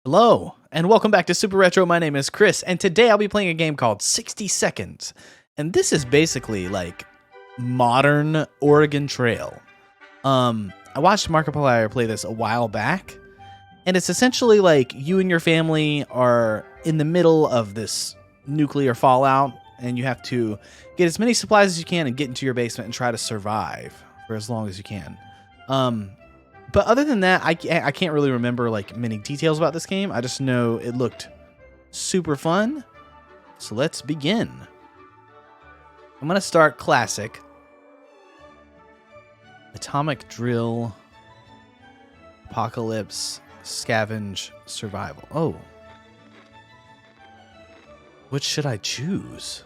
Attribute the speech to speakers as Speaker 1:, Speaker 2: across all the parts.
Speaker 1: Hello, and welcome back to Super Retro. My name is Chris, and today I'll be playing a game called 60 Seconds. And this is basically like modern Oregon Trail. I watched Markiplier play this a while back, and it's essentially like you and your family are in the middle of this nuclear fallout, and you have to get as many supplies as you can and get into your basement and try to survive for as long as you can. But other than that, I can't really remember like many details about this game. I just know it looked super fun. So let's begin. I'm going to start classic. Atomic drill. Apocalypse. Scavenge. Survival. Oh. Which should I choose?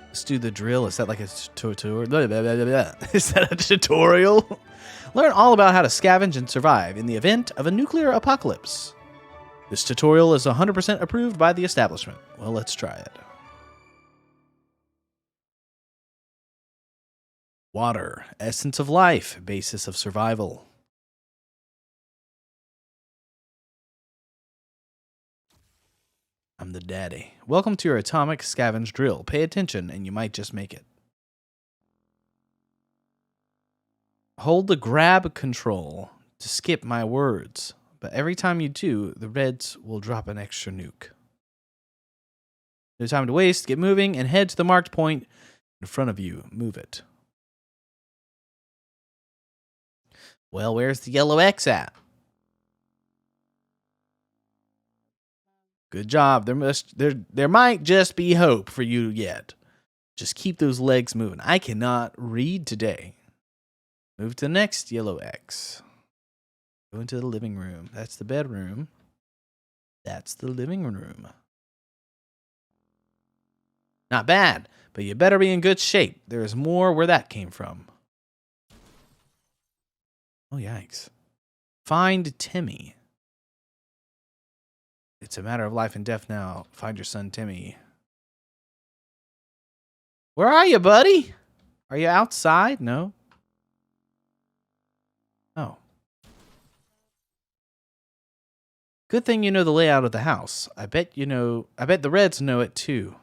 Speaker 1: Let's do the drill. Is that like a tutorial? Is that a tutorial? Learn all about how to scavenge and survive in the event of a nuclear apocalypse. This tutorial is 100% approved by the establishment. Well, let's try it. Water, essence of life, basis of survival. I'm the daddy. Welcome to your atomic scavenge drill. Pay attention and you might just make it. Hold the grab control to skip my words, but every time you do, the Reds will drop an extra nuke. No time to waste. Get moving and head to the marked point in front of you. Move it. Well, where's the yellow X at? Good job. There might just be hope for you yet. Just keep those legs moving. I cannot read today. Move to the next yellow X. Go into the living room. That's the bedroom. That's the living room. Not bad, but you better be in good shape. There is more where that came from. Oh, yikes. Find Timmy. It's a matter of life and death now. Find your son, Timmy. Where are you, buddy? Are you outside? No. Oh. Good thing you know the layout of the house. I bet the Reds know it too.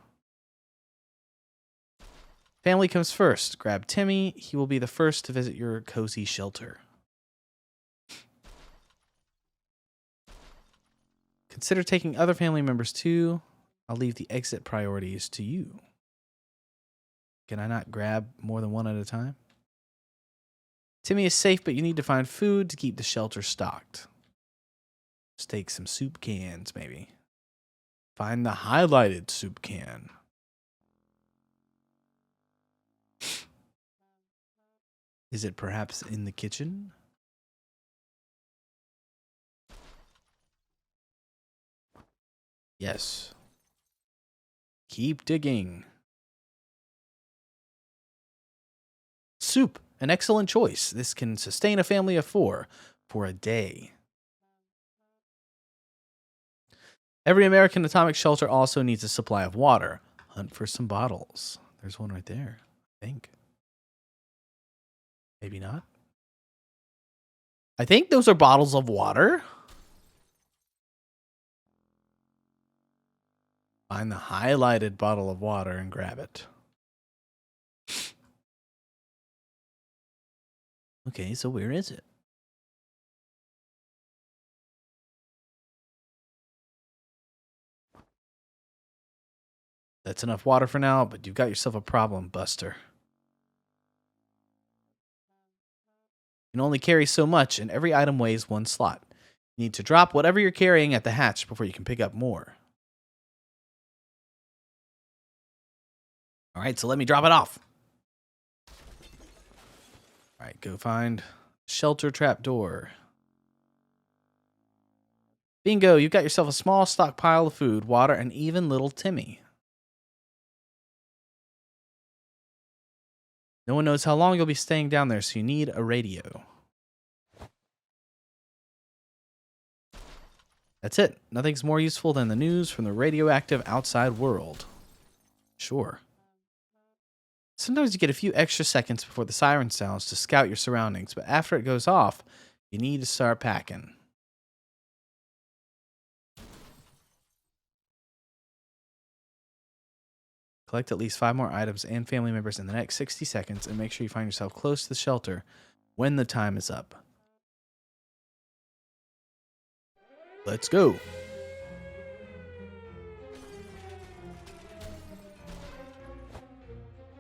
Speaker 1: Family comes first. Grab Timmy. He will be the first to visit your cozy shelter. Consider taking other family members too. I'll leave the exit priorities to you. Can I not grab more than one at a time? Timmy is safe, but you need to find food to keep the shelter stocked. Let's take some soup cans, maybe. Find the highlighted soup can. Is it perhaps in the kitchen? Yes. Keep digging. Soup, an excellent choice. This can sustain a family of 4 for a day. Every American atomic shelter also needs a supply of water. Hunt for some bottles. There's one right there, I think. Maybe not. I think those are bottles of water. Find the highlighted bottle of water and grab it. Okay, so where is it? That's enough water for now, but you've got yourself a problem, Buster. You can only carry so much, and every item weighs 1 slot. You need to drop whatever you're carrying at the hatch before you can pick up more. All right, so let me drop it off. All right, go find shelter trap door. Bingo, you've got yourself a small stockpile of food, water, and even little Timmy. No one knows how long you'll be staying down there, so you need a radio. That's it. Nothing's more useful than the news from the radioactive outside world. Sure. Sometimes you get a few extra seconds before the siren sounds to scout your surroundings, but after it goes off, You need to start packing. Collect at least 5 more items and family members in the next 60 seconds and make sure you find yourself close to the shelter when the time is up. Let's go.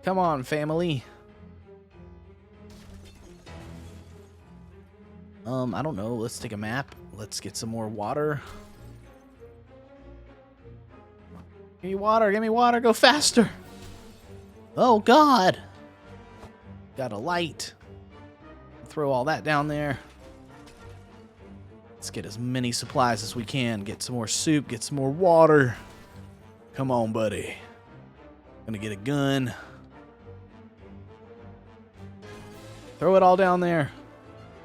Speaker 1: Come on, family. I don't know. Let's take a map. Let's get some more water. Give me water. Give me water. Go faster. Oh, God. Got a light. Throw all that down there. Let's get as many supplies as we can. Get some more soup. Get some more water. Come on, buddy. Gonna get a gun. Throw it all down there.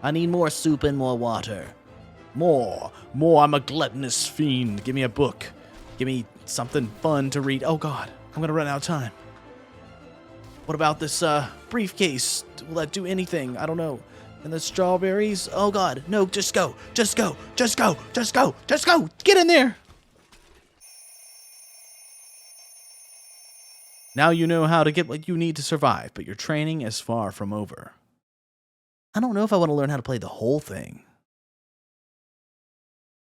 Speaker 1: I need more soup and more water. More. I'm a gluttonous fiend. Give me a book. Give me something fun to read. Oh, God. I'm going to run out of time. What about this briefcase? Will that do anything? I don't know. And the strawberries? Oh, God. No, just go. Just go. Just go. Just go. Just go. Get in there. Now you know how to get what you need to survive, but your training is far from over. I don't know if I want to learn how to play the whole thing.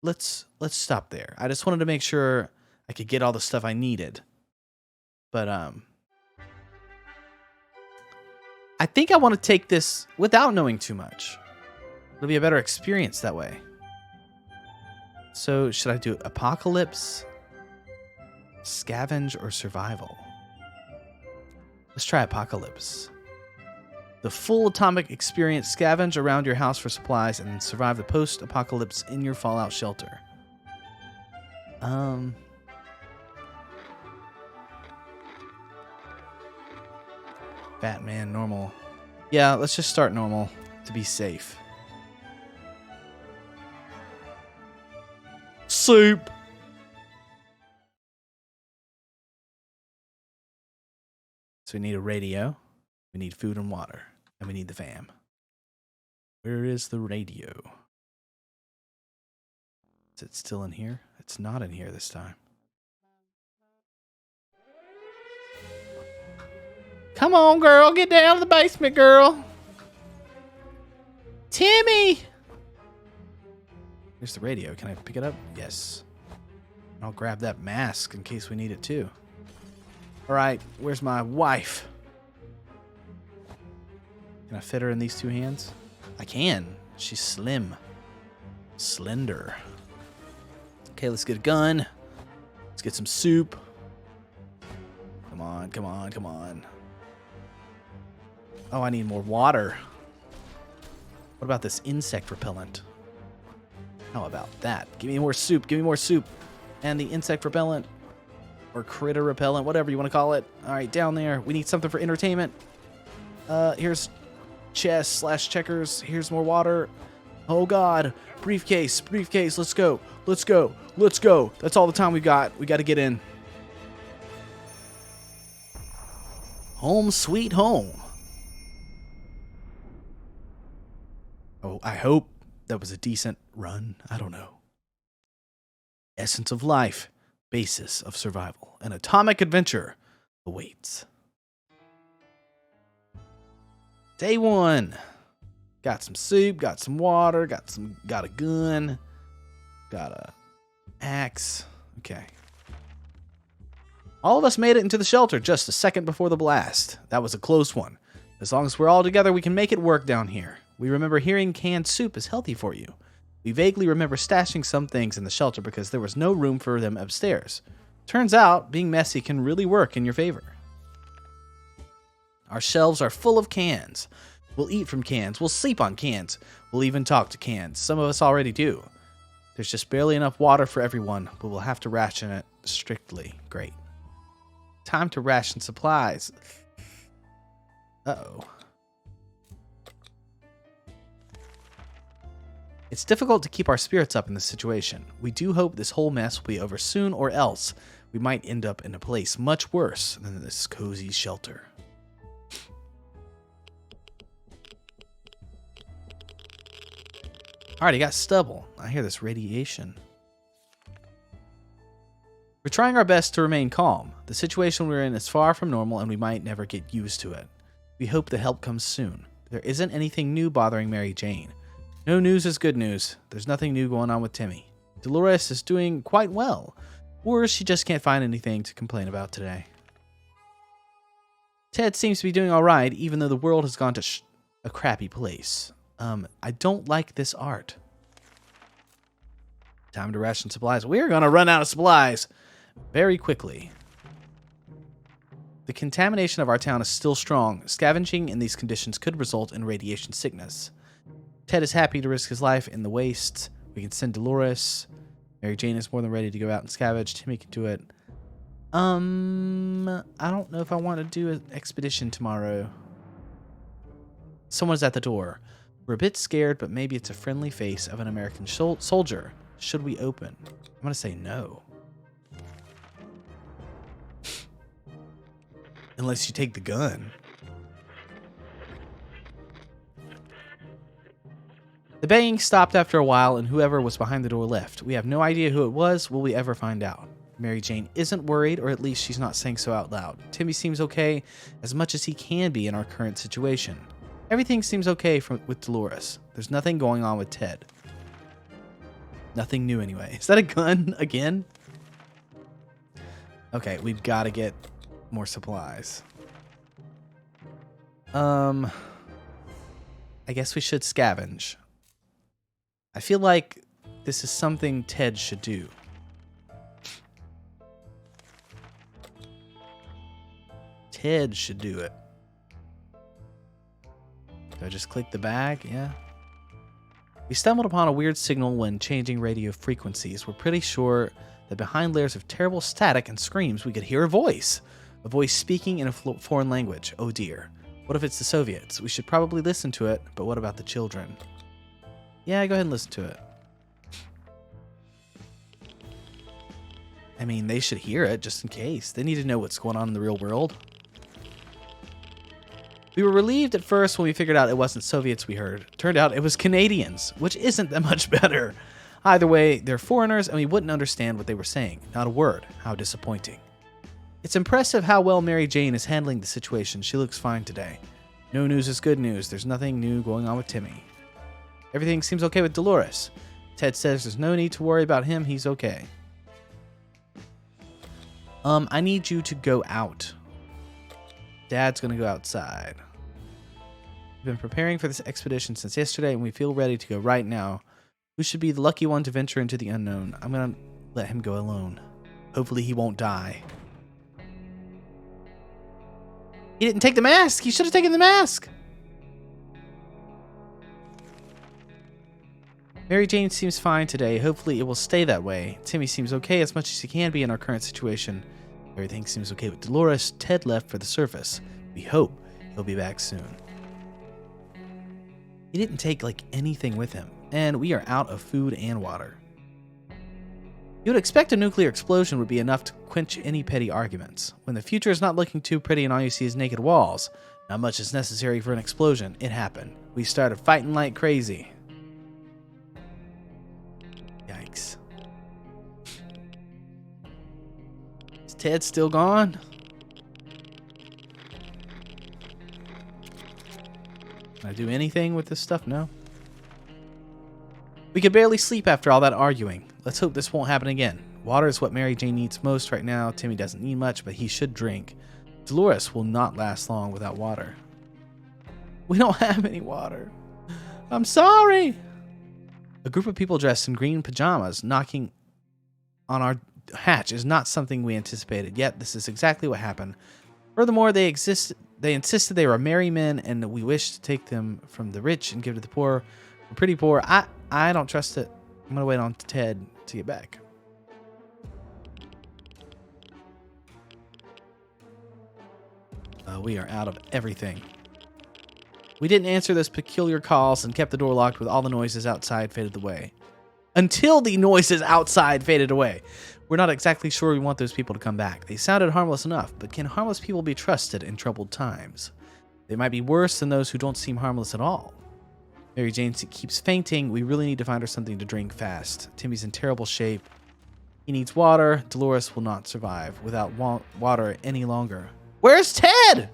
Speaker 1: Let's stop there. I just wanted to make sure I could get all the stuff I needed. But I think I want to take this without knowing too much. It'll be a better experience that way. So, should I do apocalypse, scavenge, or survival? Let's try apocalypse. The full atomic experience. Scavenge around your house for supplies and survive the post-apocalypse in your fallout shelter. Batman, normal. Yeah, let's just start normal to be safe. Soup! So we need a radio. We need food and water. And we need the fam. Where is the radio? Is it still in here? It's not in here this time. Come on, girl. Get down to the basement, girl. Timmy! Here's the radio. Can I pick it up? Yes. I'll grab that mask in case we need it too. All right. Where's my wife? Can I fit her in these two hands? I can. She's slim. Slender. Okay, let's get a gun. Let's get some soup. Come on, come on, come on. Oh, I need more water. What about this insect repellent? How about that? Give me more soup. Give me more soup. And the insect repellent. Or critter repellent. Whatever you want to call it. All right, down there. We need something for entertainment. Here's chess / checkers. Here's more water. Oh, God. Briefcase. Briefcase. Let's go. Let's go. Let's go. That's all the time we got. We got to get in. Home sweet home. Oh, I hope that was a decent run. I don't know. Essence of life. Basis of survival. An atomic adventure awaits. Day 1. Got some soup, got some water, got a gun, got a axe. Okay. All of us made it into the shelter just a second before the blast. That was a close one. As long as we're all together, we can make it work down here. We remember hearing canned soup is healthy for you. We vaguely remember stashing some things in the shelter because there was no room for them upstairs. Turns out, being messy can really work in your favor. Our shelves are full of cans. We'll eat from cans. We'll sleep on cans. We'll even talk to cans. Some of us already do. There's just barely enough water for everyone, but we'll have to ration it strictly. Great. Time to ration supplies. Uh-oh. It's difficult to keep our spirits up in this situation. We do hope this whole mess will be over soon, or else we might end up in a place much worse than this cozy shelter. Alright, got stubble. I hear this radiation. We're trying our best to remain calm. The situation we're in is far from normal and we might never get used to it. We hope the help comes soon. There isn't anything new bothering Mary Jane. No news is good news. There's nothing new going on with Timmy. Dolores is doing quite well. Or she just can't find anything to complain about today. Ted seems to be doing alright, even though the world has gone to a crappy place. I don't like this art. Time to ration supplies. We're gonna run out of supplies very quickly. The contamination of our town is still strong. Scavenging in these conditions could result in radiation sickness. Ted is happy to risk his life in the wastes. We can send Dolores. Mary Jane is more than ready to go out and scavenge. Timmy can do it. I don't know if I want to do an expedition tomorrow. Someone's at the door. We're a bit scared, but maybe it's a friendly face of an American soldier. Should we open? I'm going to say no. Unless you take the gun. The banging stopped after a while, and whoever was behind the door left. We have no idea who it was. Will we ever find out? Mary Jane isn't worried, or at least she's not saying so out loud. Timmy seems okay, as much as he can be in our current situation. Everything seems okay with Dolores. There's nothing going on with Ted. Nothing new anyway. Is that a gun again? Okay, we've got to get more supplies. I guess we should scavenge. I feel like this is something Ted should do. Ted should do it. Do I just click the bag? Yeah. We stumbled upon a weird signal when changing radio frequencies. We're pretty sure that behind layers of terrible static and screams, we could hear a voice. A voice speaking in a foreign language. Oh dear. What if it's the Soviets? We should probably listen to it, but what about the children? Yeah, go ahead and listen to it. I mean, they should hear it just in case. They need to know what's going on in the real world. We were relieved at first when we figured out it wasn't Soviets we heard. Turned out it was Canadians, which isn't that much better. Either way, they're foreigners and we wouldn't understand what they were saying. Not a word. How disappointing. It's impressive how well Mary Jane is handling the situation. She looks fine today. No news is good news. There's nothing new going on with Timmy. Everything seems okay with Dolores. Ted says there's no need to worry about him. He's okay. I need you to go out. Dad's gonna go outside. We've been preparing for this expedition since yesterday, and we feel ready to go right now. Who should be the lucky one to venture into the unknown? I'm gonna let him go alone. Hopefully he won't die. He didn't take the mask! He should have taken the mask! Mary Jane seems fine today. Hopefully it will stay that way. Timmy seems okay as much as he can be in our current situation. Everything seems okay with Dolores. Ted left for the surface. We hope he'll be back soon. He didn't take like anything with him, and we are out of food and water. You would expect a nuclear explosion would be enough to quench any petty arguments. When the future is not looking too pretty and all you see is naked walls, not much is necessary for an explosion. It happened. We started fighting like crazy. Yikes. Is Ted still gone? Can I do anything with this stuff? No. We could barely sleep after all that arguing. Let's hope this won't happen again. Water is what Mary Jane needs most right now. Timmy doesn't need much, but he should drink. Dolores will not last long without water. We don't have any water. I'm sorry. A group of people dressed in green pajamas knocking on our hatch is not something we anticipated, yet this is exactly what happened. Furthermore, they insisted they were merry men, and we wished to take them from the rich and give to the poor. We're pretty poor. I don't trust it. I'm going to wait on Ted to get back. We are out of everything. We didn't answer those peculiar calls and kept the door locked with all the noises outside faded away. Until the noises outside faded away. We're not exactly sure we want those people to come back. They sounded harmless enough, but can harmless people be trusted in troubled times? They might be worse than those who don't seem harmless at all. Mary Jane keeps fainting. We really need to find her something to drink fast. Timmy's in terrible shape. He needs water. Dolores will not survive without water any longer. Where's Ted?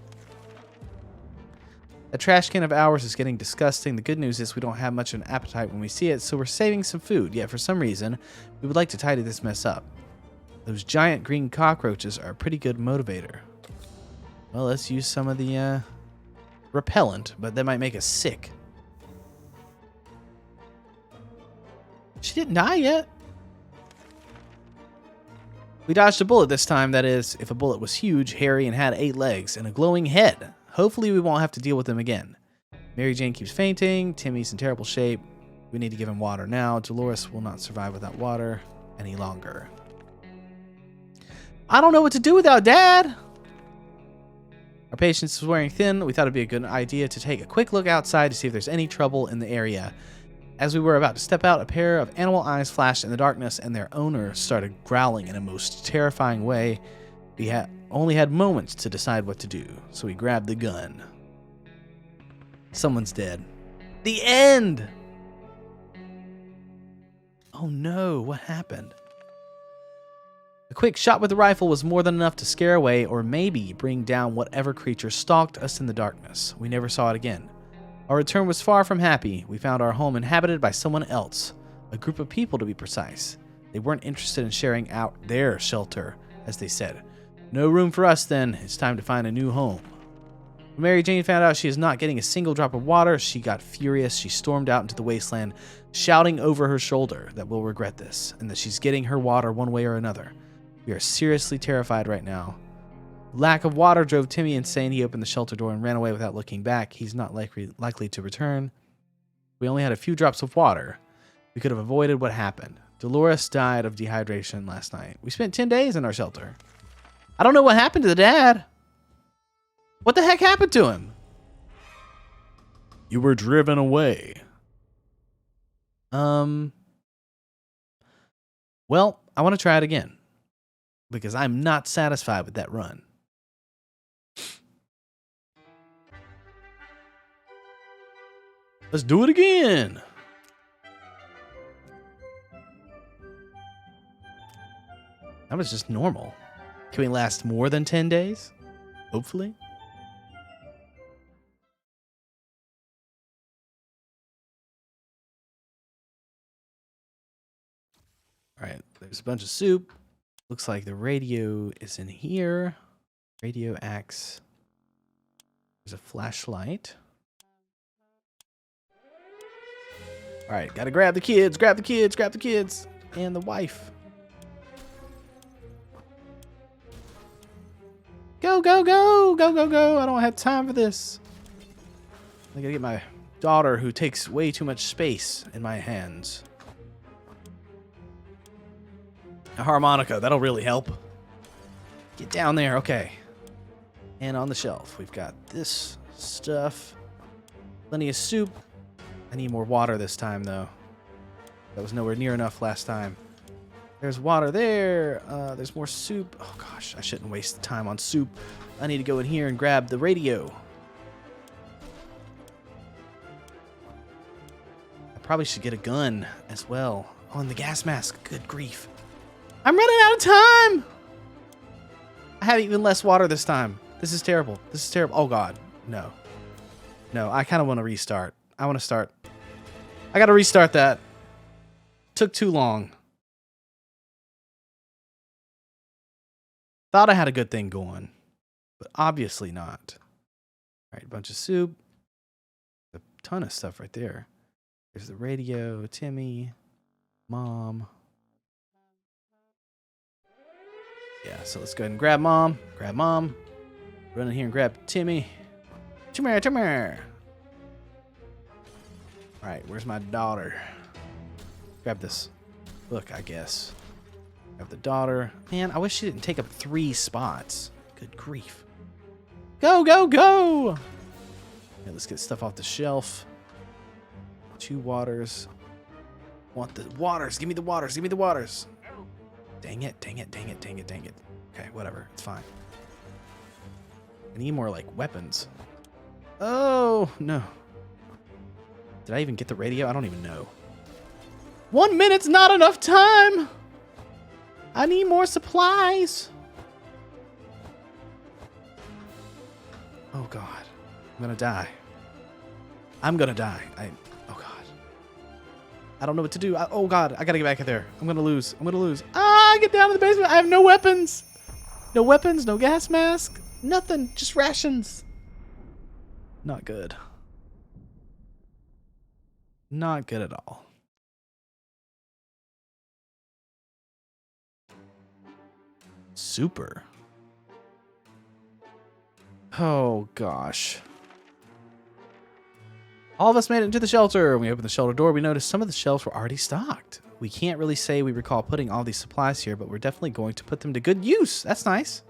Speaker 1: A trash can of ours is getting disgusting. The good news is we don't have much of an appetite when we see it, so we're saving some food. Yet for some reason, we would like to tidy this mess up. Those giant green cockroaches are a pretty good motivator. Well, let's use some of the repellent, but that might make us sick. She didn't die yet. We dodged a bullet this time. That is, if a bullet was huge, hairy, and had 8 legs and a glowing head. Hopefully we won't have to deal with them again. Mary Jane keeps fainting. Timmy's in terrible shape. We need to give him water now. Dolores will not survive without water any longer. I don't know what to do without Dad. Our patience is wearing thin. We thought it'd be a good idea to take a quick look outside to see if there's any trouble in the area. As we were about to step out, a pair of animal eyes flashed in the darkness, and their owner started growling in a most terrifying way. We only had moments to decide what to do, so we grabbed the gun. Someone's dead. The end! Oh no, what happened? A quick shot with the rifle was more than enough to scare away or maybe bring down whatever creature stalked us in the darkness. We never saw it again. Our return was far from happy. We found our home inhabited by someone else, a group of people to be precise. They weren't interested in sharing out their shelter, as they said. No room for us then. It's time to find a new home. When Mary Jane found out she is not getting a single drop of water, she got furious. She stormed out into the wasteland, shouting over her shoulder that we'll regret this, and that she's getting her water one way or another. We are seriously terrified right now. Lack of water drove Timmy insane. He opened the shelter door and ran away without looking back. He's not likely to return. We only had a few drops of water. We could have avoided what happened. Dolores died of dehydration last night. We spent 10 days in our shelter. I don't know what happened to the dad. What the heck happened to him? You were driven away. Well, I want to try it again, because I'm not satisfied with that run. Let's do it again. That was just normal. Can we last more than 10 days? Hopefully. All right, there's a bunch of soup. Looks like the radio is in here. Radio axe. There's a flashlight. All right, gotta grab the kids, grab the kids, grab the kids, and the wife. Go, go, go, go, go, go. I don't have time for this. I gotta get my daughter, who takes way too much space in my hands. A harmonica, that'll really help. Get down there, okay. And on the shelf, we've got this stuff. Plenty of soup. I need more water this time, though. That was nowhere near enough last time. There's water there. There's more soup. Oh, gosh, I shouldn't waste time on soup. I need to go in here and grab the radio. I probably should get a gun as well. Oh, and the gas mask. Good grief. I'm running out of time. I have even less water this time. This is terrible. This is terrible. Oh, God. No. No, I kind of want to restart. I want to start. I got to restart that. Took too long. Thought I had a good thing going, but obviously not. All right, a bunch of soup. A ton of stuff right there. There's the radio, Timmy, Mom. Yeah, so let's go ahead and grab Mom. Grab Mom. Run in here and grab Timmy. Come here, come here. All right, where's my daughter? Grab this book, I guess. Grab the daughter. Man, I wish she didn't take up 3 spots. Good grief. Go, go, go! Okay, let's get stuff off the shelf. 2 waters. Want the waters. Give me the waters. Give me the waters. Dang it, dang it, dang it, dang it, dang it. Okay, whatever. It's fine. I need more, like, weapons. Oh, no. Did I even get the radio? I don't even know. 1 minute's not enough time. I need more supplies. Oh, God. I'm going to die. I'm going to die. Oh, God. I don't know what to do. Oh, God. I got to get back in there. I'm going to lose. I'm going to lose. Ah, get down to the basement. I have no weapons. No weapons. No gas mask. Nothing. Just rations. Not good. Not good at all. Super. Oh, gosh. All of us made it into the shelter. When we opened the shelter door, we noticed some of the shelves were already stocked. We can't really say we recall putting all these supplies here, but we're definitely going to put them to good use. That's nice.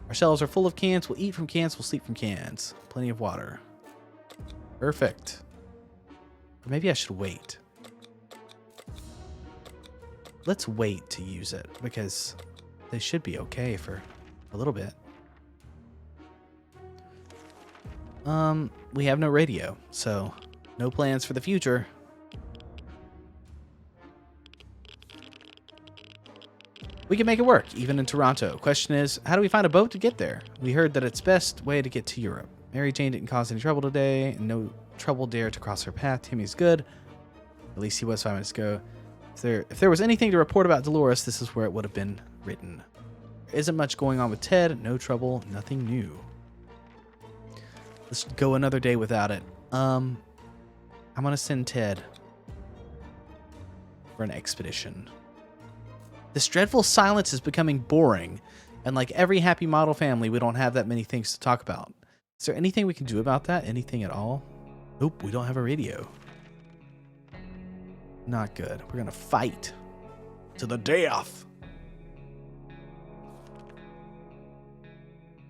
Speaker 1: Our shelves are full of cans. We'll eat from cans. We'll sleep from cans. Plenty of water. Perfect. Or maybe I should wait. Let's wait to use it because they should be okay for a little bit. We have no radio, so no plans for the future. We can make it work, even in Toronto. Question is, how do we find a boat to get there? We heard that it's best way to get to Europe. Mary Jane didn't cause any trouble today, and no trouble dared to cross her path. Timmy's good. At least he was 5 minutes ago. If there was anything to report about Dolores, this is where it would have been written. There isn't much going on with Ted. No trouble. Nothing new. Let's go another day without it. I'm going to send Ted for an expedition. This dreadful silence is becoming boring. And like every happy model family, we don't have that many things to talk about. Is there anything we can do about that? Anything at all? Nope, we don't have a radio. Not good. We're going to fight to the death.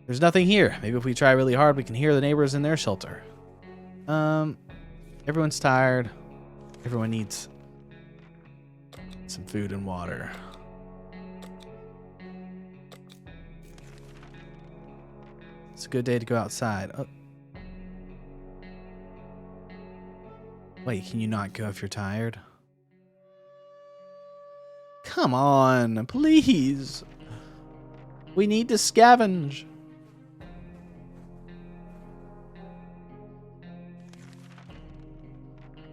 Speaker 1: There's nothing here. Maybe if we try really hard, we can hear the neighbors in their shelter. Everyone's tired. Everyone needs some food and water. It's a good day to go outside. Oh. Wait, can you not go if you're tired? Come on, please. We need to scavenge.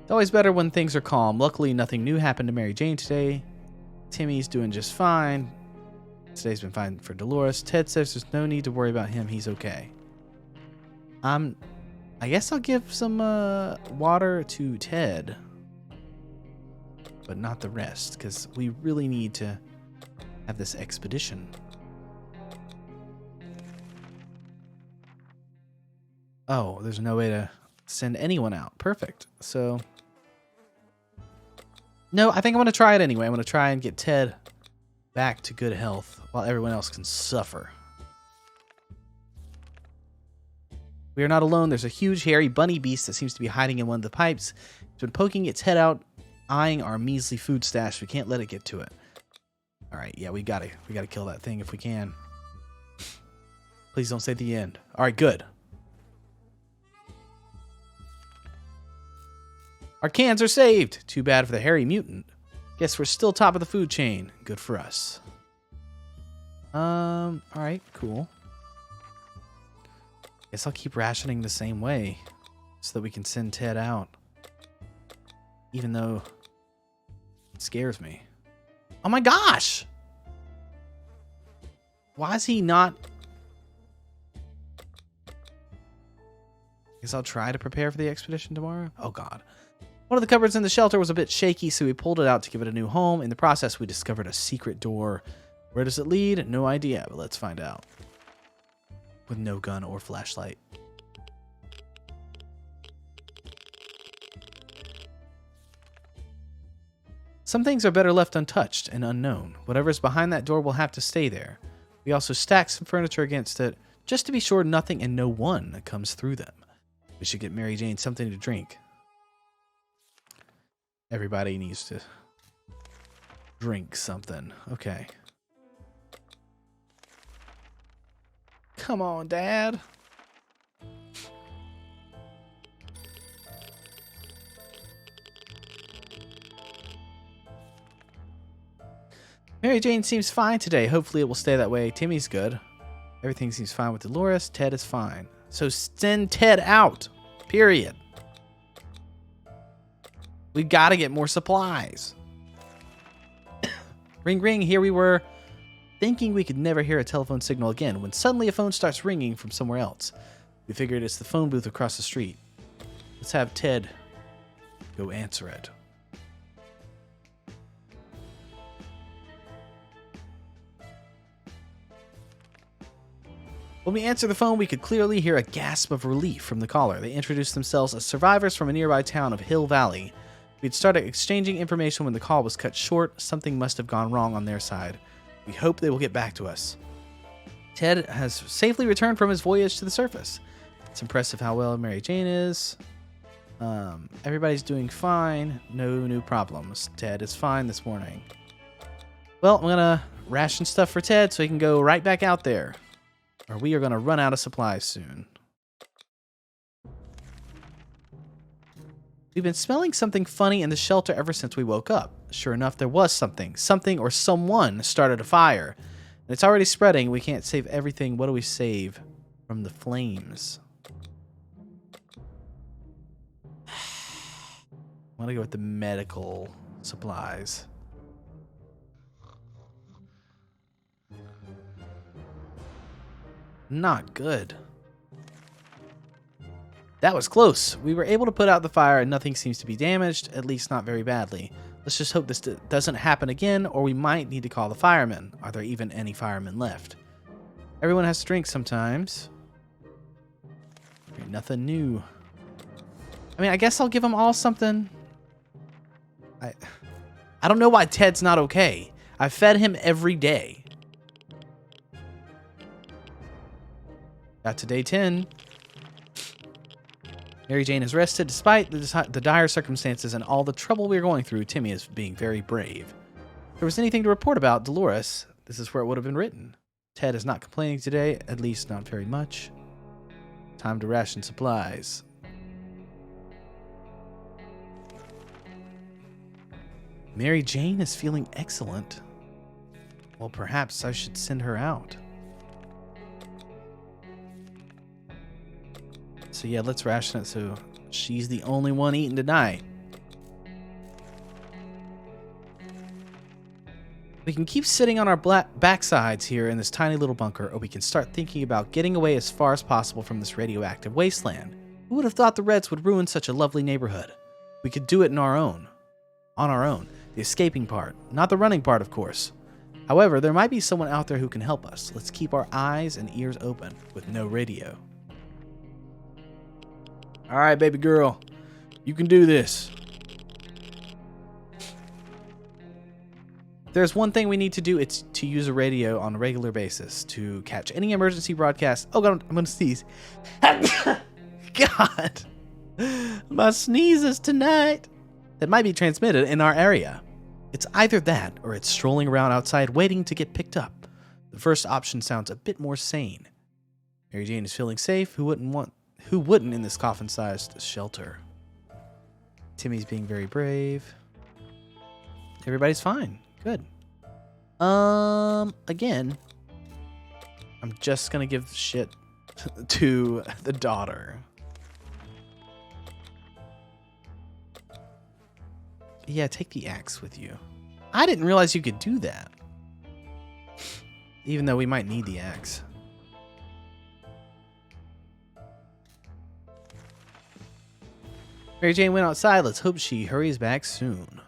Speaker 1: It's always better when things are calm. Luckily, nothing new happened to Mary Jane today. Timmy's doing just fine. Today's been fine for Dolores. Ted says there's no need to worry about him. He's okay. I guess I'll give some water to Ted. But not the rest, because we really need to have this expedition. Oh, there's no way to send anyone out. Perfect. So, no, I think I'm going to try it anyway. I'm going to try and get Ted back to good health while everyone else can suffer. We are not alone. There's a huge, hairy bunny beast that seems to be hiding in one of the pipes. It's been poking its head out, eyeing our measly food stash. We can't let it get to it. All right, yeah, we gotta kill that thing if we can. Please don't say the end. All right, good. Our cans are saved. Too bad for the hairy mutant. Guess we're still top of the food chain. Good for us. All right, cool. Guess I'll keep rationing the same way so that we can send Ted out. Even though it scares me. Oh my gosh! Why is he not... Guess I'll try to prepare for the expedition tomorrow. Oh god. One of the cupboards in the shelter was a bit shaky, so we pulled it out to give it a new home. In the process, we discovered a secret door. Where does it lead? No idea, but let's find out. With no gun or flashlight. Some things are better left untouched and unknown. Whatever's behind that door will have to stay there. We also stack some furniture against it, just to be sure nothing and no one comes through them. We should get Mary Jane something to drink. Everybody needs to drink something. Okay. Come on, Dad. Mary Jane seems fine today. Hopefully it will stay that way. Timmy's good. Everything seems fine with Dolores. Ted is fine. So send Ted out. Period. We gotta get more supplies. Ring, ring. Here we were, thinking we could never hear a telephone signal again, when suddenly a phone starts ringing from somewhere else. We figured it's the phone booth across the street. Let's have Ted go answer it. When we answered the phone, we could clearly hear a gasp of relief from the caller. They introduced themselves as survivors from a nearby town of Hill Valley. We'd started exchanging information when the call was cut short. Something must have gone wrong on their side. We hope they will get back to us. Ted has safely returned from his voyage to the surface. It's impressive how well Mary Jane is. Everybody's doing fine. No new problems. Ted is fine this morning. Well, I'm going to ration stuff for Ted so he can go right back out there. Or we are going to run out of supplies soon. We've been smelling something funny in the shelter ever since we woke up. Sure enough, there was something. Something or someone started a fire. And it's already spreading. We can't save everything. What do we save from the flames? I want to go with the medical supplies. Not good. That was close. We were able to put out the fire and nothing seems to be damaged, at least not very badly. Let's just hope this doesn't happen again, or we might need to call the firemen. Are there even any firemen left? Everyone has to drink sometimes. Nothing new. I mean, I guess I'll give them all something. I don't know why Ted's not okay. I fed him every day. Got to day 10. Mary Jane is rested. Despite the dire circumstances and all the trouble we're going through, Timmy is being very brave. If there was anything to report about Dolores, this is where it would have been written. Ted is not complaining today, at least not very much. Time to ration supplies. Mary Jane is feeling excellent. Well, perhaps I should send her out. So yeah, let's ration it so she's the only one eating tonight. We can keep sitting on our backsides here in this tiny little bunker, or we can start thinking about getting away as far as possible from this radioactive wasteland. Who would have thought the Reds would ruin such a lovely neighborhood? We could do it on our own. The escaping part, not the running part, of course. However, there might be someone out there who can help us. Let's keep our eyes and ears open with no radio. All right, baby girl, you can do this. There's one thing we need to do. It's to use a radio on a regular basis to catch any emergency broadcast. Oh, God, I'm going to sneeze. God, my sneezes tonight. That might be transmitted in our area. It's either that or it's strolling around outside waiting to get picked up. The first option sounds a bit more sane. Mary Jane is feeling safe. Who wouldn't in this coffin-sized shelter? Timmy's being very brave. Everybody's fine. Good. Again, I'm just gonna give shit to the daughter. Yeah, take the axe with you. I didn't realize you could do that. Even though we might need the axe. Mary Jane went outside. Let's hope she hurries back soon.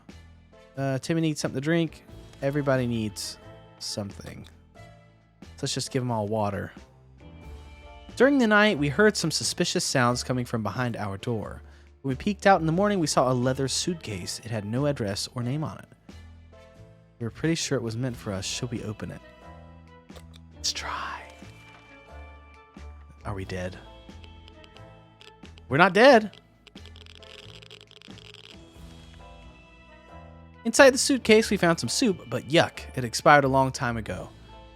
Speaker 1: Timmy needs something to drink. Everybody needs something. So let's just give them all water. During the night, we heard some suspicious sounds coming from behind our door. When we peeked out in the morning, we saw a leather suitcase. It had no address or name on it. We were pretty sure it was meant for us. Should we open it? Let's try. Are we dead? We're not dead. Inside the suitcase, we found some soup, but yuck, it expired a long time ago.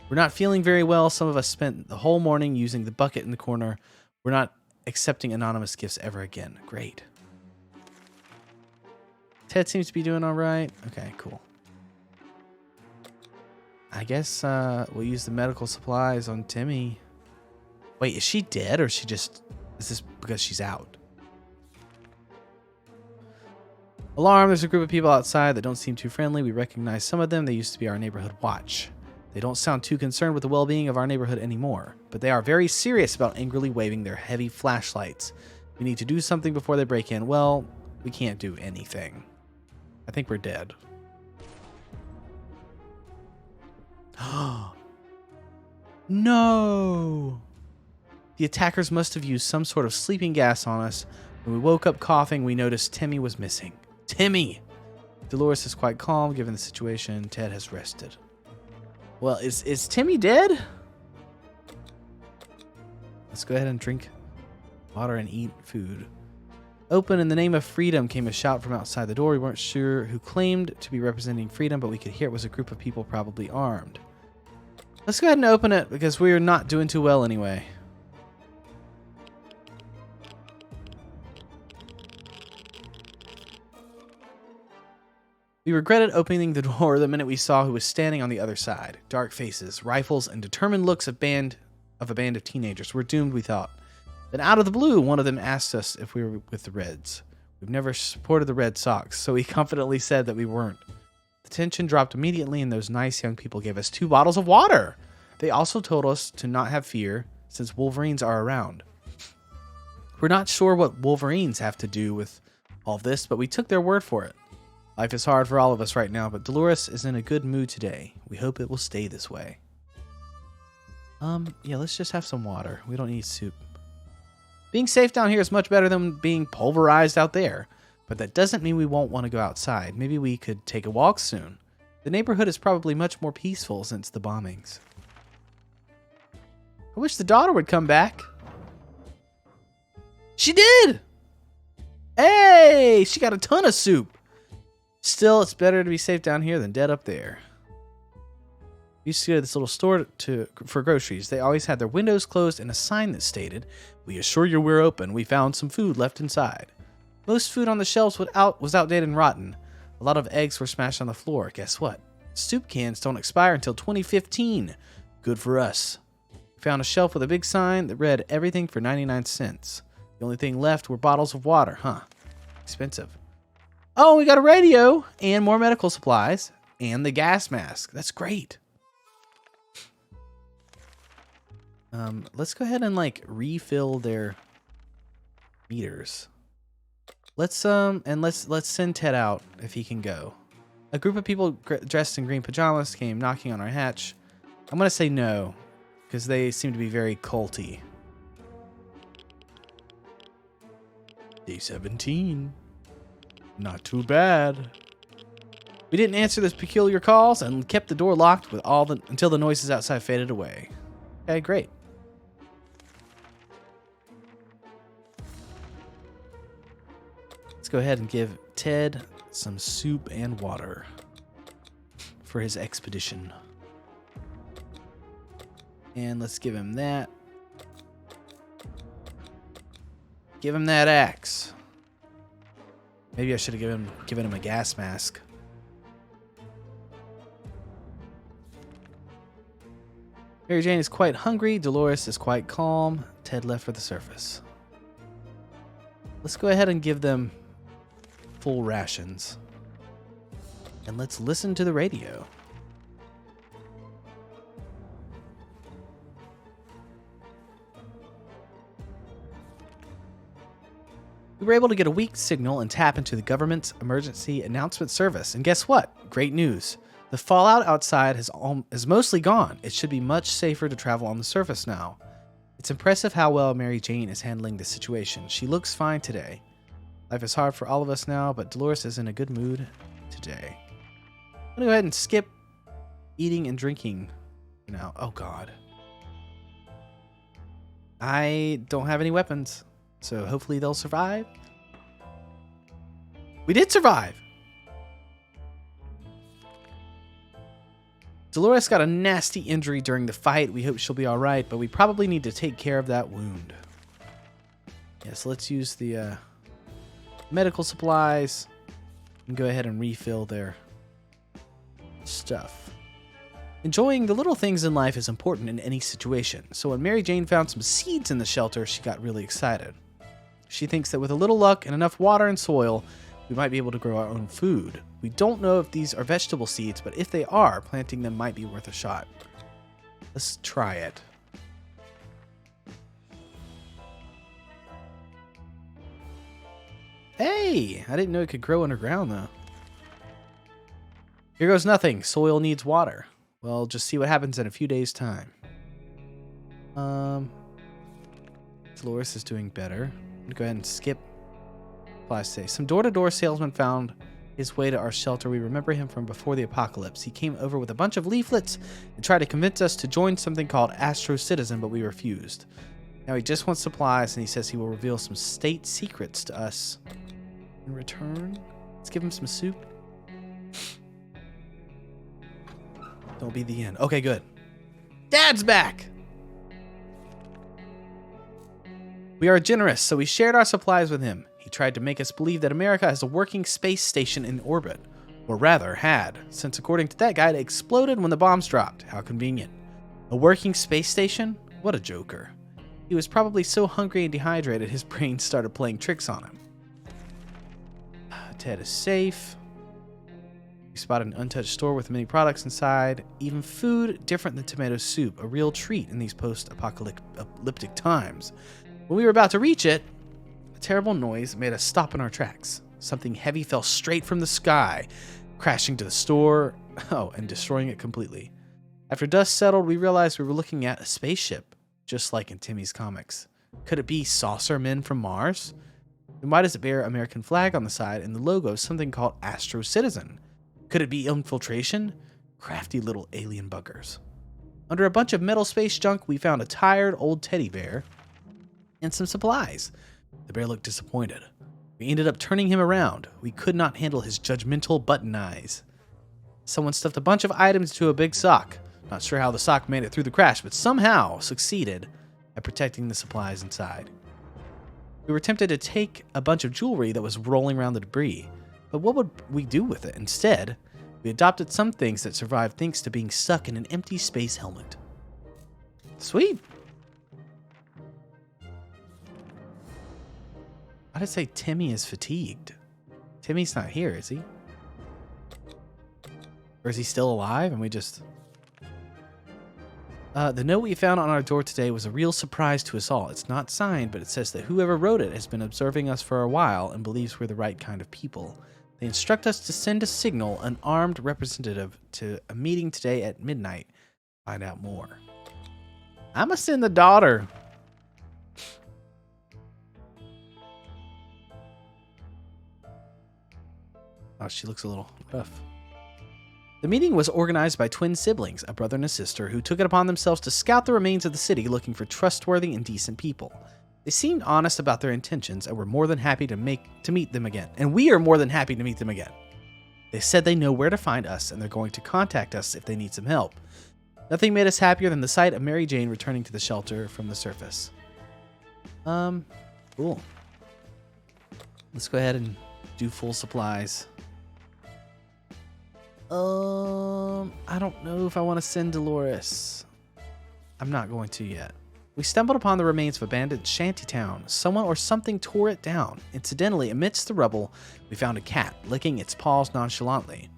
Speaker 1: We're not feeling very well. Some of us spent the whole morning using the bucket in the corner. We're not accepting anonymous gifts ever again. Great. Ted seems to be doing all right. Okay, cool. I guess we'll use the medical supplies on Timmy. Wait, is she dead or is she just... Is this because she's out? Alarm, there's a group of people outside that don't seem too friendly. We recognize some of them. They used to be our neighborhood watch. They don't sound too concerned with the well-being of our neighborhood anymore, but they are very serious about angrily waving their heavy flashlights. We need to do something before they break in. Well, we can't do anything. I think we're dead. No! The attackers must have used some sort of sleeping gas on us. When we woke up coughing, we noticed Timmy was missing. Timmy! Dolores is quite calm given the situation. Ted has rested. Well, is Timmy dead? Let's go ahead and drink water and eat food. Open in the name of freedom came a shout from outside the door. We weren't sure who claimed to be representing freedom, but we could hear it was a group of people probably armed. Let's go ahead and open it because we are not doing too well anyway. We regretted opening the door the minute we saw who was standing on the other side. Dark faces, rifles, and determined looks of a band of teenagers. We're doomed, we thought. Then out of the blue, one of them asked us if we were with the Reds. We've never supported the Red Sox, so we confidently said that we weren't. The tension dropped immediately, and those nice young people gave us 2 bottles of water. They also told us to not have fear, since Wolverines are around. We're not sure what Wolverines have to do with all this, but we took their word for it. Life is hard for all of us right now, but Dolores is in a good mood today. We hope it will stay this way. Yeah, let's just have some water. We don't need soup. Being safe down here is much better than being pulverized out there, but that doesn't mean we won't want to go outside. Maybe we could take a walk soon. The neighborhood is probably much more peaceful since the bombings. I wish the daughter would come back. She did! Hey! She got a ton of soup. Still, it's better to be safe down here than dead up there. We used to go to this little store for groceries. They always had their windows closed and a sign that stated, "We assure you we're open. We found some food left inside." Most food on the shelves was outdated and rotten. A lot of eggs were smashed on the floor. Guess what? Soup cans don't expire until 2015. Good for us. We found a shelf with a big sign that read everything for 99 cents. The only thing left were bottles of water. Huh. Expensive. Oh, we got a radio and more medical supplies and the gas mask. That's great. Let's go ahead and refill their meters. Let's send Ted out if he can go. A group of people dressed in green pajamas came knocking on our hatch. I'm gonna say no because they seem to be very culty. Day 17. Not too bad. We didn't answer those peculiar calls and kept the door locked until the noises outside faded away. Okay, great. Let's go ahead and give Ted some soup and water for his expedition. And let's give him that. Give him that axe. Maybe I should have given him a gas mask. Mary Jane is quite hungry. Dolores is quite calm. Ted left for the surface. Let's go ahead and give them full rations. And let's listen to the radio. We were able to get a weak signal and tap into the government's emergency announcement service. And guess what? Great news. The fallout outside is mostly gone. It should be much safer to travel on the surface now. It's impressive how well Mary Jane is handling the situation. She looks fine today. Life is hard for all of us now, but Dolores is in a good mood today. I'm gonna go ahead and skip eating and drinking now. Oh God. I don't have any weapons. So hopefully they'll survive. We did survive. Dolores got a nasty injury during the fight. We hope she'll be all right, but we probably need to take care of that wound. Yes, let's use the medical supplies and go ahead and refill their stuff. Enjoying the little things in life is important in any situation, so when Mary Jane found some seeds in the shelter, she got really excited. She thinks that with a little luck and enough water and soil, we might be able to grow our own food. We don't know if these are vegetable seeds, but if they are, planting them might be worth a shot. Let's try it. Hey! I didn't know it could grow underground, though. Here goes nothing. Soil needs water. Well, just see what happens in a few days' time. Dolores is doing better. I'm gonna go ahead and skip. Supplies say some door-to-door salesman found his way to our shelter. We remember him from before the apocalypse. He came over with a bunch of leaflets and tried to convince us to join something called Astro Citizen, but we refused. Now he just wants supplies, and he says he will reveal some state secrets to us in return. Let's give him some soup. Don't be the end. Okay, good. Dad's back! We are generous, so we shared our supplies with him. He tried to make us believe that America has a working space station in orbit. Or rather, had, since according to that guy, it exploded when the bombs dropped. How convenient. A working space station? What a joker. He was probably so hungry and dehydrated, his brain started playing tricks on him. Ted is safe. We spotted an untouched store with many products inside. Even food different than tomato soup. A real treat in these post-apocalyptic times. When we were about to reach it, a terrible noise made us stop in our tracks. Something heavy fell straight from the sky, crashing to the store, and destroying it completely. After dust settled, we realized we were looking at a spaceship, just like in Timmy's comics. Could it be saucer men from Mars? Then why does it bear an American flag on the side and the logo of something called Astro Citizen? Could it be infiltration? Crafty little alien buggers. Under a bunch of metal space junk, we found a tired old teddy bear and some supplies. The bear looked disappointed. We ended up turning him around. We could not handle his judgmental button eyes. Someone stuffed a bunch of items into a big sock. Not sure how the sock made it through the crash, but somehow succeeded at protecting the supplies inside. We were tempted to take a bunch of jewelry that was rolling around the debris, but what would we do with it? Instead, we adopted some things that survived thanks to being stuck in an empty space helmet. Sweet. Why did it say Timmy is fatigued? Timmy's not here, is he? Or is he still alive and we just... the note we found on our door today was a real surprise to us all. It's not signed, but it says that whoever wrote it has been observing us for a while and believes we're the right kind of people. They instruct us to send a signal, an armed representative, to a meeting today at midnight. Find out more. I'm gonna send the daughter. Oh, she looks a little rough. The meeting was organized by twin siblings, a brother and a sister, who took it upon themselves to scout the remains of the city looking for trustworthy and decent people. They seemed honest about their intentions and were more than happy to meet them again. And we are more than happy to meet them again. They said they know where to find us and they're going to contact us if they need some help. Nothing made us happier than the sight of Mary Jane returning to the shelter from the surface. Cool. Let's go ahead and do full supplies. I don't know if I want to send Dolores. I'm not going to yet. We stumbled upon the remains of abandoned shantytown. Someone or something tore it down. Incidentally, amidst the rubble, we found a cat licking its paws nonchalantly,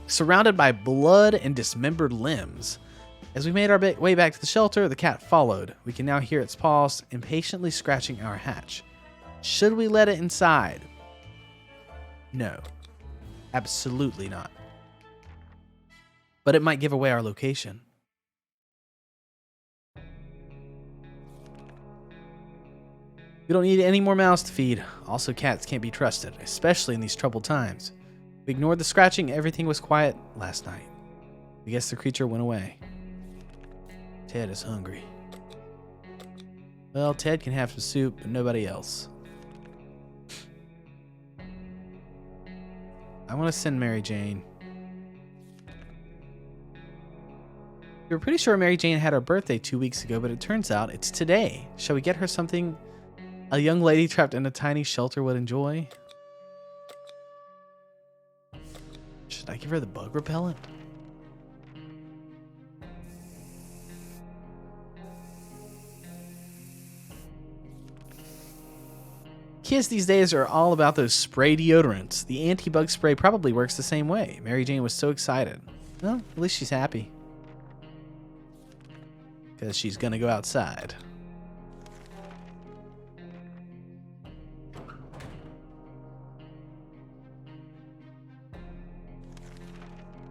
Speaker 1: surrounded by blood and dismembered limbs. As we made our way back to the shelter, the cat followed. We can now hear its paws impatiently scratching our hatch. Should we let it inside? No. Absolutely not. But it might give away our location. We don't need any more mouths to feed. Also, cats can't be trusted, especially in these troubled times. We ignored the scratching. Everything was quiet last night. I guess the creature went away. Ted is hungry. Well, Ted can have some soup, but nobody else. I want to send Mary Jane. We were pretty sure Mary Jane had her birthday 2 weeks ago, but it turns out it's today. Shall we get her something a young lady trapped in a tiny shelter would enjoy? Should I give her the bug repellent? Kids these days are all about those spray deodorants. The anti-bug spray probably works the same way. Mary Jane was so excited. Well, at least she's happy. Because she's going to go outside.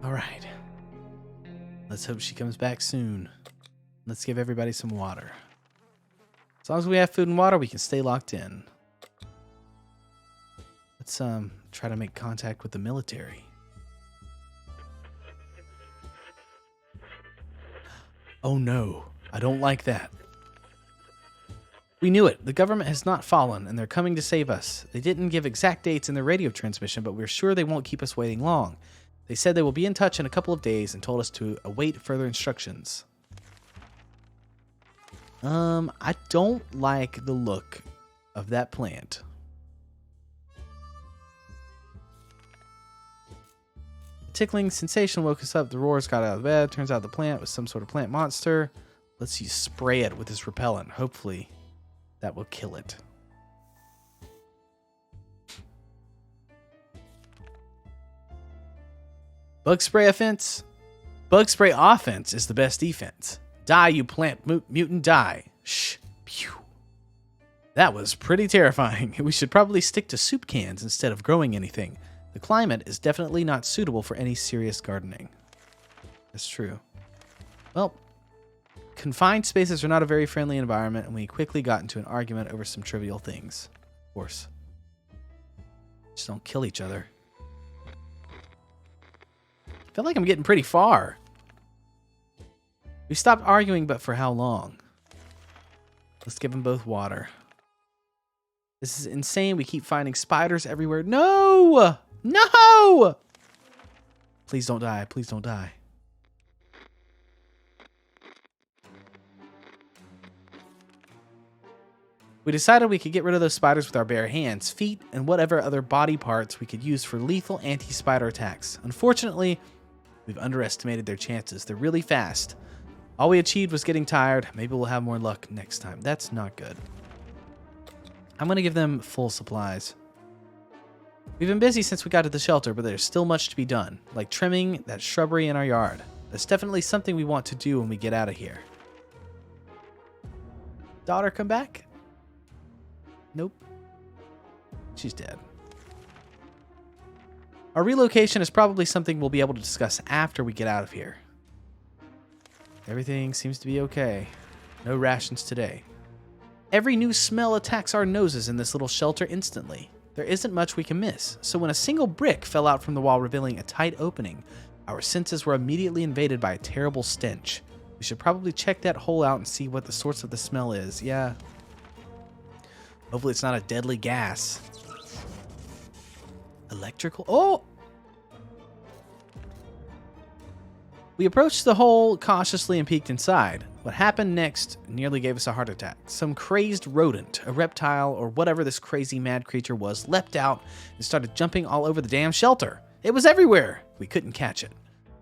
Speaker 1: All right. Let's hope she comes back soon. Let's give everybody some water. As long as we have food and water, we can stay locked in. Let's try to make contact with the military. Oh no, I don't like that. We knew it. The government has not fallen, and they're coming to save us. They didn't give exact dates in their radio transmission, but we're sure they won't keep us waiting long. They said they will be in touch in a couple of days and told us to await further instructions. I don't like the look of that plant. A tickling sensation woke us up. The roars got out of bed. Turns out the plant was some sort of plant monster. Let's use spray it with this repellent. Hopefully that will kill it. Bug spray offense? Bug spray offense is the best defense. Die, you plant mutant, die. Shh. Pew. That was pretty terrifying. We should probably stick to soup cans instead of growing anything. The climate is definitely not suitable for any serious gardening. That's true. Well, confined spaces are not a very friendly environment, and we quickly got into an argument over some trivial things. Of course. Just don't kill each other. I feel like I'm getting pretty far. We stopped arguing, but for how long? Let's give them both water. This is insane. We keep finding spiders everywhere. No! No! Please don't die. Please don't die. We decided we could get rid of those spiders with our bare hands, feet, and whatever other body parts we could use for lethal anti-spider attacks. Unfortunately, we've underestimated their chances. They're really fast. All we achieved was getting tired. Maybe we'll have more luck next time. That's not good. I'm going to give them full supplies. We've been busy since we got to the shelter, but there's still much to be done, like trimming that shrubbery in our yard. That's definitely something we want to do when we get out of here. Daughter, come back? Nope. She's dead. Our relocation is probably something we'll be able to discuss after we get out of here. Everything seems to be okay. No rations today. Every new smell attacks our noses in this little shelter instantly. There isn't much we can miss, so when a single brick fell out from the wall revealing a tight opening, our senses were immediately invaded by a terrible stench. We should probably check that hole out and see what the source of the smell is. Yeah. Hopefully it's not a deadly gas. Electrical? Oh! We approached the hole cautiously and peeked inside. What happened next nearly gave us a heart attack. Some crazed rodent, a reptile, or whatever this crazy mad creature was, leapt out and started jumping all over the damn shelter. It was everywhere. We couldn't catch it.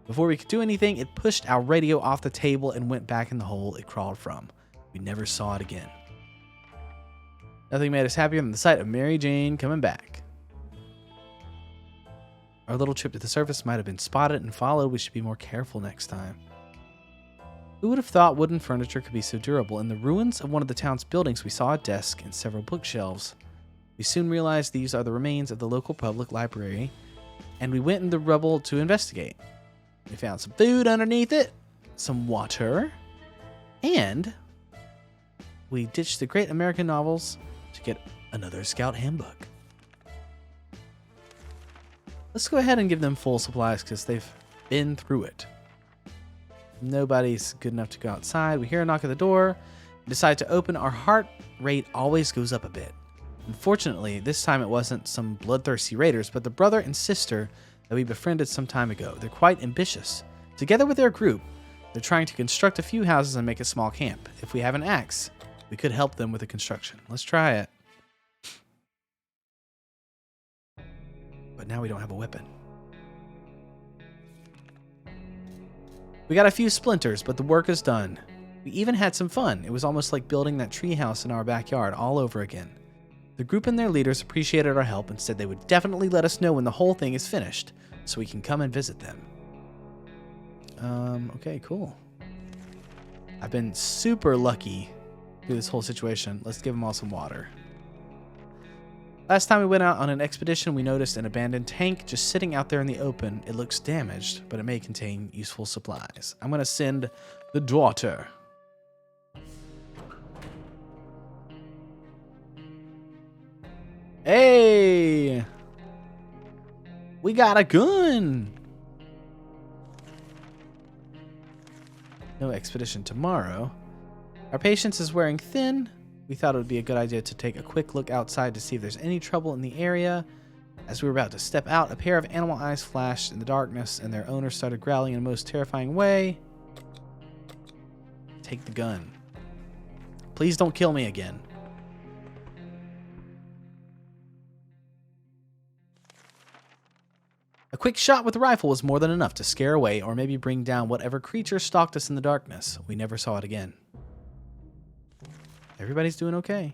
Speaker 1: Before we could do anything, it pushed our radio off the table and went back in the hole it crawled from. We never saw it again. Nothing made us happier than the sight of Mary Jane coming back. Our little trip to the surface might have been spotted and followed. We should be more careful next time. Who would have thought wooden furniture could be so durable? In the ruins of one of the town's buildings, we saw a desk and several bookshelves. We soon realized these are the remains of the local public library, and we went in the rubble to investigate. We found some food underneath it, some water, and we ditched the great American novels to get another Scout handbook. Let's go ahead and give them full supplies because they've been through it. Nobody's good enough to go outside. We hear a knock at the door. We decide to open. Our heart rate always goes up a bit. Unfortunately, this time it wasn't some bloodthirsty raiders, but the brother and sister that we befriended some time ago. They're quite ambitious. Together with their group, they're trying to construct a few houses and make a small camp. If we have an axe, we could help them with the construction. Let's try it. But now we don't have a weapon. We got a few splinters, but the work is done. We even had some fun. It was almost like building that treehouse in our backyard all over again. The group and their leaders appreciated our help and said they would definitely let us know when the whole thing is finished so we can come and visit them. Okay, cool. I've been super lucky through this whole situation. Let's give them all some water. Last time we went out on an expedition, we noticed an abandoned tank just sitting out there in the open. It looks damaged, but it may contain useful supplies. I'm going to send the daughter. Hey! We got a gun! No expedition tomorrow. Our patience is wearing thin. We thought it would be a good idea to take a quick look outside to see if there's any trouble in the area. As we were about to step out, a pair of animal eyes flashed in the darkness, and their owner started growling in a most terrifying way. Take the gun. Please don't kill me again. A quick shot with the rifle was more than enough to scare away or maybe bring down whatever creature stalked us in the darkness. We never saw it again. Everybody's doing okay.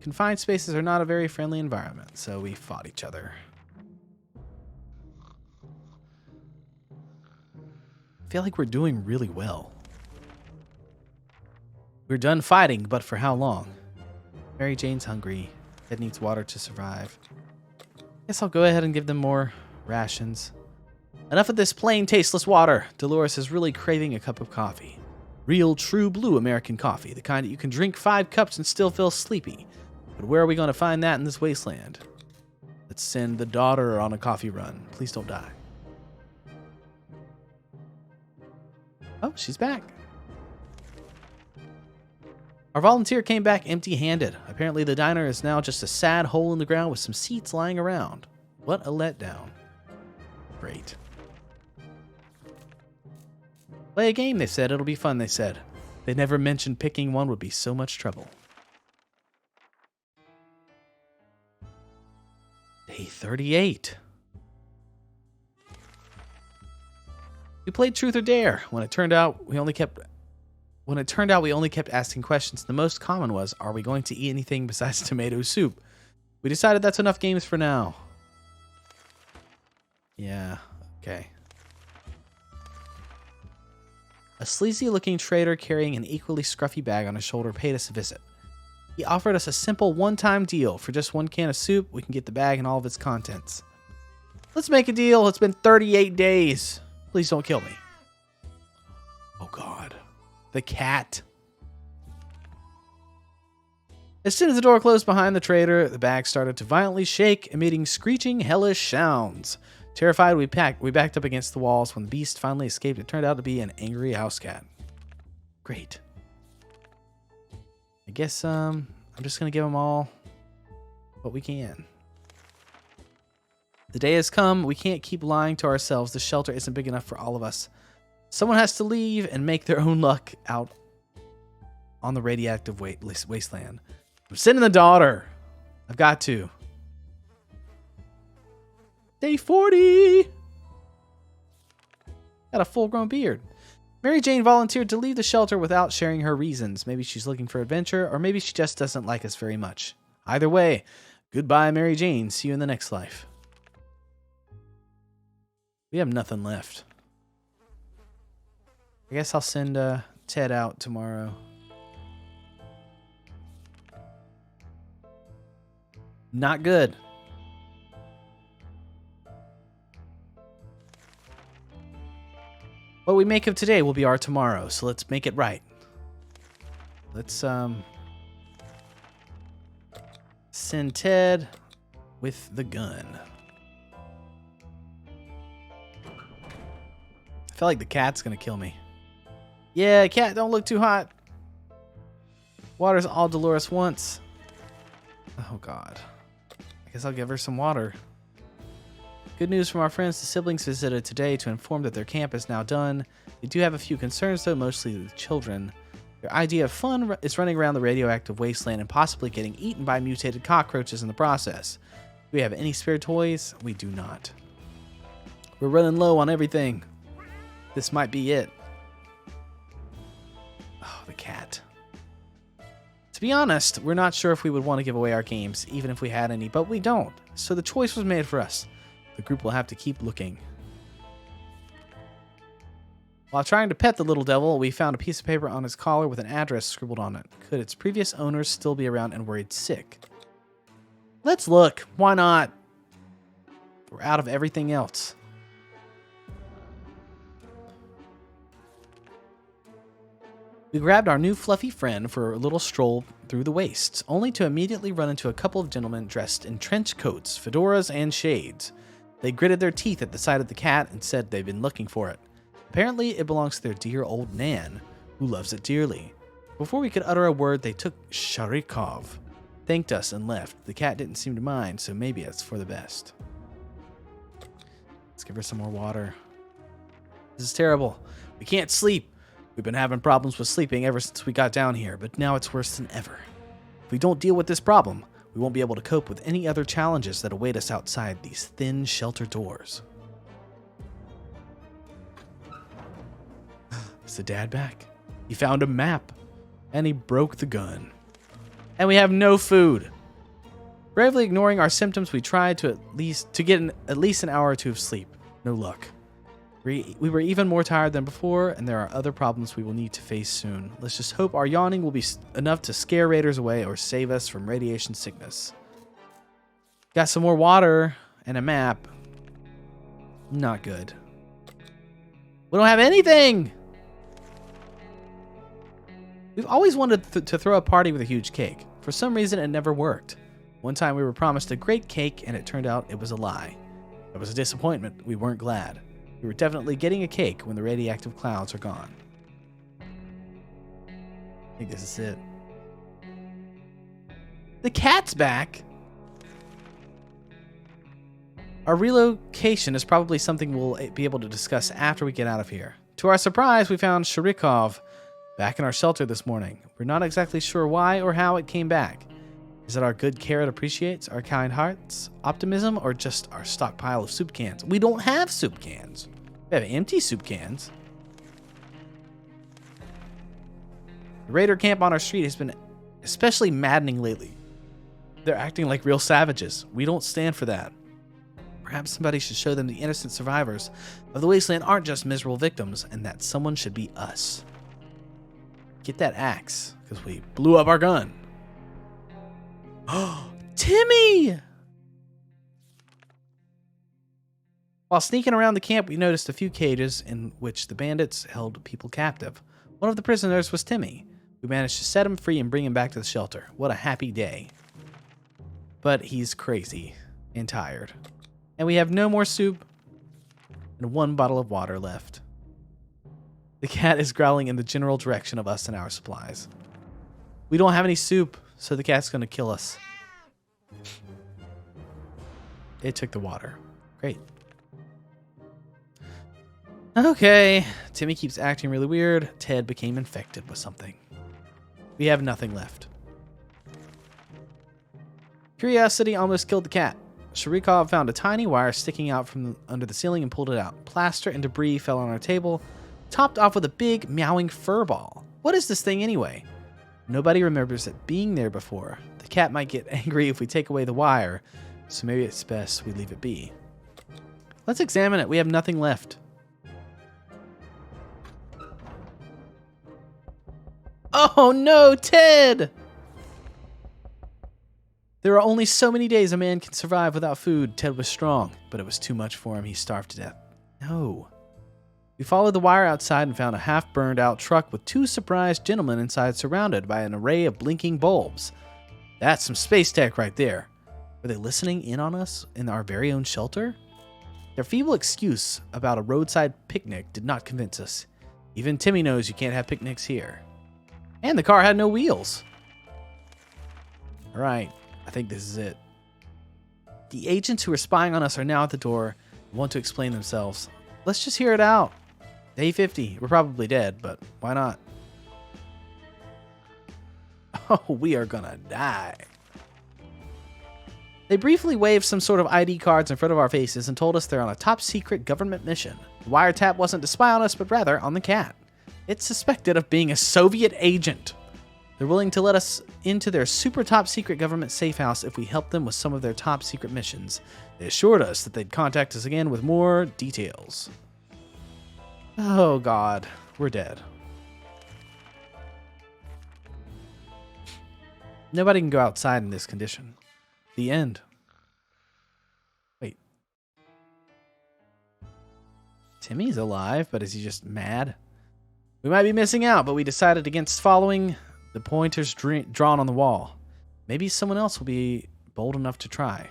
Speaker 1: Confined spaces are not a very friendly environment, so we fought each other. I feel like we're doing really well. We're done fighting, but for how long? Mary Jane's hungry. Ted needs water to survive. Guess I'll go ahead and give them more rations. Enough of this plain, tasteless water. Dolores is really craving a cup of coffee. Real, true blue American coffee, the kind that you can drink 5 cups and still feel sleepy. But where are we going to find that in this wasteland? Let's send the daughter on a coffee run. Please don't die. Oh, she's back. Our volunteer came back empty-handed. Apparently the diner is now just a sad hole in the ground with some seats lying around. What a letdown. Great. Play a game, they said. It'll be fun, they said. They never mentioned picking one would be so much trouble. Day 38. We played Truth or Dare. When it turned out we only kept asking questions, the most common was, are we going to eat anything besides tomato soup? We decided that's enough games for now. Yeah, okay. A sleazy-looking trader carrying an equally scruffy bag on his shoulder paid us a visit. He offered us a simple one-time deal. For just 1 can of soup, we can get the bag and all of its contents. Let's make a deal. It's been 38 days. Please don't kill me. Oh, God. The cat. As soon as the door closed behind the trader, the bag started to violently shake, emitting screeching, hellish sounds. Terrified, we backed up against the walls. When the beast finally escaped, it turned out to be an angry house cat. Great. I guess I'm just going to give them all what we can. The day has come. We can't keep lying to ourselves. The shelter isn't big enough for all of us. Someone has to leave and make their own luck out on the radioactive wasteland. I'm sending the daughter. I've got to. Day 40. Got a full-grown beard. Mary Jane volunteered to leave the shelter without sharing her reasons. Maybe she's looking for adventure, or maybe she just doesn't like us very much. Either way, goodbye, Mary Jane. See you in the next life. We have nothing left. I guess I'll send Ted out tomorrow. Not good. What we make of today will be our tomorrow, so let's make it right. Let's send Ted with the gun. I feel like the cat's gonna kill me. Yeah, cat, don't look too hot. Water's all Dolores wants. Oh, God. I guess I'll give her some water. Good news from our friends. The siblings visited today to inform that their camp is now done. They do have a few concerns, though, mostly with children. Their idea of fun is running around the radioactive wasteland and possibly getting eaten by mutated cockroaches in the process. Do we have any spare toys? We do not. We're running low on everything. This might be it. Oh, the cat. To be honest, we're not sure if we would want to give away our games, even if we had any, but we don't. So the choice was made for us. The group will have to keep looking. While trying to pet the little devil, we found a piece of paper on his collar with an address scribbled on it. Could its previous owners still be around and worried sick? Let's look. Why not? We're out of everything else. We grabbed our new fluffy friend for a little stroll through the wastes, only to immediately run into a couple of gentlemen dressed in trench coats, fedoras, and shades. They gritted their teeth at the sight of the cat and said they'd been looking for it. Apparently, it belongs to their dear old Nan, who loves it dearly. Before we could utter a word, they took Sharikov, thanked us, and left. The cat didn't seem to mind, so maybe it's for the best. Let's give her some more water. This is terrible. We can't sleep. We've been having problems with sleeping ever since we got down here, but now it's worse than ever. If we don't deal with this problem, we won't be able to cope with any other challenges that await us outside these thin shelter doors. Is the dad back? He found a map, and he broke the gun. And we have no food. Bravely ignoring our symptoms, we tried to get at least an hour or two of sleep. No luck. We were even more tired than before, and there are other problems we will need to face soon. Let's just hope our yawning will be enough to scare raiders away or save us from radiation sickness. Got some more water and a map. Not good. We don't have anything! We've always wanted to throw a party with a huge cake. For some reason, it never worked. One time we were promised a great cake, and it turned out it was a lie. It was a disappointment. We weren't glad. We were definitely getting a cake when the radioactive clouds are gone. I think this is it. The cat's back! Our relocation is probably something we'll be able to discuss after we get out of here. To our surprise, we found Sharikov back in our shelter this morning. We're not exactly sure why or how it came back. Is it our good care it appreciates, our kind hearts, optimism, or just our stockpile of soup cans? We don't have soup cans. We have empty soup cans. The raider camp on our street has been especially maddening lately. They're acting like real savages. We don't stand for that. Perhaps somebody should show them the innocent survivors of the wasteland aren't just miserable victims, and that someone should be us. Get that axe, because we blew up our gun. Oh, Timmy! While sneaking around the camp, we noticed a few cages in which the bandits held people captive. One of the prisoners was Timmy. We managed to set him free and bring him back to the shelter. What a happy day. But he's crazy and tired. And we have no more soup and one bottle of water left. The cat is growling in the general direction of us and our supplies. We don't have any soup, so the cat's going to kill us. It took the water. Great. Okay. Timmy keeps acting really weird. Ted became infected with something. We have nothing left. Curiosity almost killed the cat. Sharikov found a tiny wire sticking out from under the ceiling and pulled it out. Plaster and debris fell on our table, topped off with a big meowing fur ball. What is this thing anyway? Nobody remembers it being there before. The cat might get angry if we take away the wire, so maybe it's best we leave it be. Let's examine it. We have nothing left. Oh no, Ted! There are only so many days a man can survive without food. Ted was strong, but it was too much for him. He starved to death. No. We followed the wire outside and found a half-burned out truck with two surprised gentlemen inside surrounded by an array of blinking bulbs. That's some space tech right there. Were they listening in on us in our very own shelter? Their feeble excuse about a roadside picnic did not convince us. Even Timmy knows you can't have picnics here. And the car had no wheels. All right. I think this is it. The agents who are spying on us are now at the door and want to explain themselves. Let's just hear it out. Day 50. We're probably dead, but why not? Oh, we are gonna die. They briefly waved some sort of ID cards in front of our faces and told us they're on a top secret government mission. The wiretap wasn't to spy on us, but rather on the cat. It's suspected of being a Soviet agent. They're willing to let us into their super top secret government safe house if we help them with some of their top secret missions. They assured us that they'd contact us again with more details. Oh God, we're dead. Nobody can go outside in this condition. The end. Wait. Timmy's alive, but is he just mad? We might be missing out, but we decided against following the pointers drawn on the wall. Maybe someone else will be bold enough to try.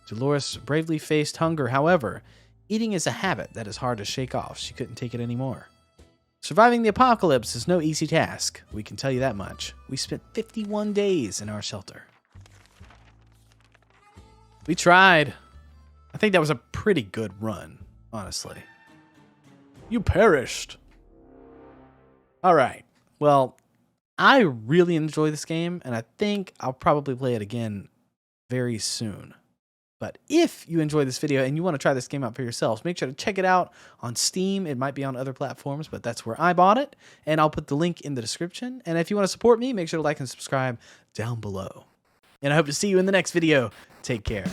Speaker 1: Dolores bravely faced hunger. However, eating is a habit that is hard to shake off. She couldn't take it anymore. Surviving the apocalypse is no easy task. We can tell you that much. We spent 51 days in our shelter. We tried. I think that was a pretty good run, honestly. You perished. All right. Well, I really enjoy this game, and I think I'll probably play it again very soon. But if you enjoyed this video and you want to try this game out for yourselves, make sure to check it out on Steam. It might be on other platforms, but that's where I bought it. And I'll put the link in the description. And if you want to support me, make sure to like and subscribe down below. And I hope to see you in the next video. Take care.